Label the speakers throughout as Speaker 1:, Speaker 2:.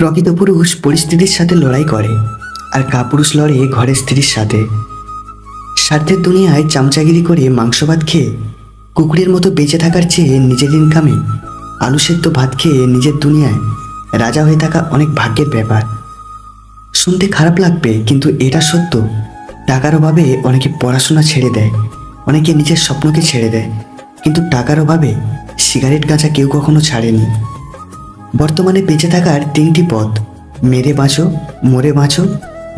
Speaker 1: প্রকৃত পুরুষ পরিস্থিতির সাথে লড়াই করে, আর কাপুরুষ লড়ে ঘরের স্ত্রীর সাথে। স্বার্থের দুনিয়ায় চামচাগিরি করে মাংস ভাত খেয়ে কুকুরের মতো বেঁচে থাকার চেয়ে নিজের ইনকামে আলু সেদ্ধ ভাত খেয়ে নিজের দুনিয়ায় রাজা হয়ে থাকা অনেক ভাগ্যের ব্যাপার। শুনতে খারাপ লাগবে, কিন্তু এটা সত্য। টাকার অভাবে অনেকে পড়াশোনা ছেড়ে দেয়, অনেকে নিজের স্বপ্নকে ছেড়ে দেয়, কিন্তু টাকার অভাবে সিগারেট গাঁজা কেউ কখনো ছাড়েনি। বর্তমানে বেঁচে থাকার তিনটি পথ: মেরে বাঁচো, মরে বাঁচো,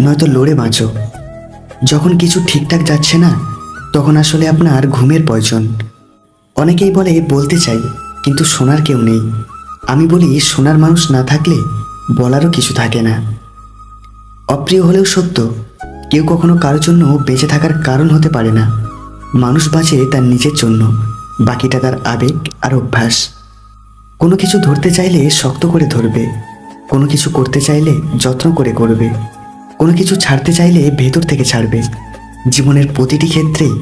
Speaker 1: নয়তো লড়ে বাঁচো। যখন কিছু ঠিকঠাক যাচ্ছে না, তখন আসলে আপনার ঘুমের প্রয়োজন। অনেকেই বলে বলতে চাই, কিন্তু শোনার কেউ নেই। আমি বলি, শোনার মানুষ না থাকলে বলারও কিছু থাকে না। অপ্রিয় হলেও সত্য, কেউ কখনো কারোর জন্য বেঁচে থাকার কারণ হতে পারে না। মানুষ বাঁচে তার নিজের জন্য, বাকিটা তার আবেগ আর অভ্যাস। কোনো কিছু ধরতে চাইলে শক্ত করে ধরবে, কোনো কিছু করতে চাইলে যত্ন করে করবে, কোনো কিছু ছাড়তে চাইলে ভেতর থেকে ছাড়বে। জীবনের প্রতিটি ক্ষেত্রেই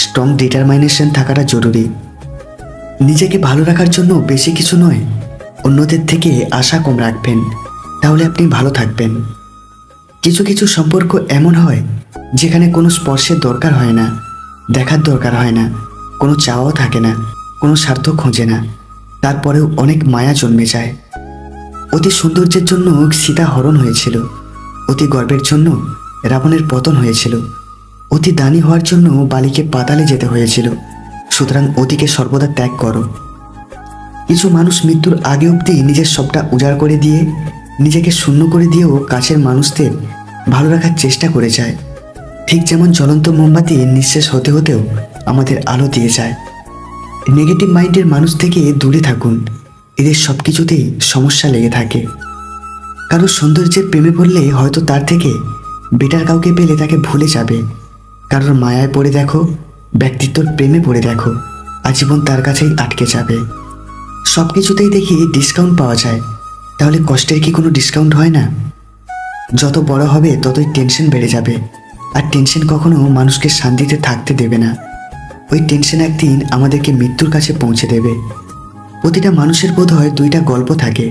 Speaker 1: স্ট্রং ডিটারমাইনেশন থাকাটা জরুরি। নিজেকে ভালো রাখার জন্য বেশি কিছু নয়, অন্যদের থেকে আশা কম রাখবেন, তাহলে আপনি ভালো থাকবেন। কিছু কিছু সম্পর্ক এমন হয় যেখানে কোনো স্পর্শের দরকার হয় না, দেখার দরকার হয় না, কোনো চাওয়াও থাকে না, কোনো স্বার্থ খোঁজে না, তারপরেও অনেক মায়া জন্মে যায়। অতি সৌন্দর্যের জন্য সীতা হরণ হয়েছিল, অতি গর্বের জন্য রাবণের পতন হয়েছিল, অতি দানি হওয়ার জন্য বালিকে পাতালে যেতে হয়েছিল। সুতরাং অতিকে সর্বদা ত্যাগ করো। কিছু মানুষ মৃত্যুর আগে অবধি নিজের সবটা উজাড় করে দিয়ে, নিজেকে শূন্য করে দিয়েও কাছের মানুষদের ভালো রাখার চেষ্টা করে যায়। ঠিক যেমন জ্বলন্ত মোমবাতি নিঃশেষ হতে হতেও আমাদের আলো দিয়ে যায়। নেগেটিভ মাইন্ডের মানুষ থেকে দূরে থাকুন, এদের সব কিছুতেই সমস্যা লেগে থাকে। কারো সৌন্দর্যের প্রেমে পড়লে হয়তো তার থেকে বেটার কাউকে পেলে তাকে ভুলে যাবে। কারোর মায়ায় পড়ে দেখো, ব্যক্তিত্বর প্রেমে পড়ে দেখো, আজীবন তার কাছেই আটকে যাবে। সব কিছুতেই দেখি ডিসকাউন্ট পাওয়া যায়, তাহলে কষ্টের কি কোনো ডিসকাউন্ট হয় না? যত বড় হবে ততই টেনশন বেড়ে যাবে, আর টেনশন কখনো মানুষকে শান্তিতে থাকতে দেবে না। ওই টেনশন একদিন আমাদেরকে মৃত্যুর কাছে পৌঁছে দেবে। প্রতিটা মানুষের বোধহয় দুইটা গল্প থাকে,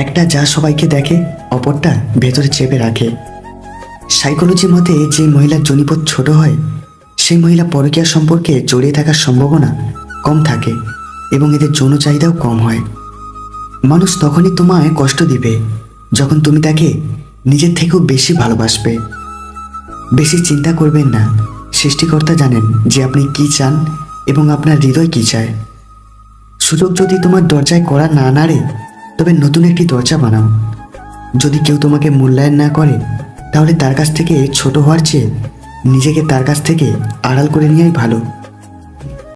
Speaker 1: একটা যা সবাইকে দেখে, অপরটা ভেতরে চেপে রাখে। সাইকোলজি মতে যে মহিলার যোনিপথ ছোট হয়, সেই মহিলা পরকীয়া সম্পর্কে জড়িয়ে থাকার সম্ভাবনা কম থাকে এবং এদের যৌন চাহিদাও কম হয়। মানুষ তখনই তোমায় কষ্ট দিবে যখন তুমি তাকে নিজের থেকেও বেশি ভালোবাসবে। বেশি চিন্তা করবেন না, সৃষ্টিকর্তা জানেন যে আপনি কি চান এবং আপনার হৃদয় কি চায়। সুযোগ যদি তোমার দরজায় কড়া না নাড়ে, তবে নতুন একটি দরজা বানাও। যদি কেউ তোমাকে মূল্যায়ন না করে, তাহলে তার কাছ থেকে ছোট হওয়ার চেয়ে নিজেকে তার কাছ থেকে আড়াল করে নেওয়াই ভালো।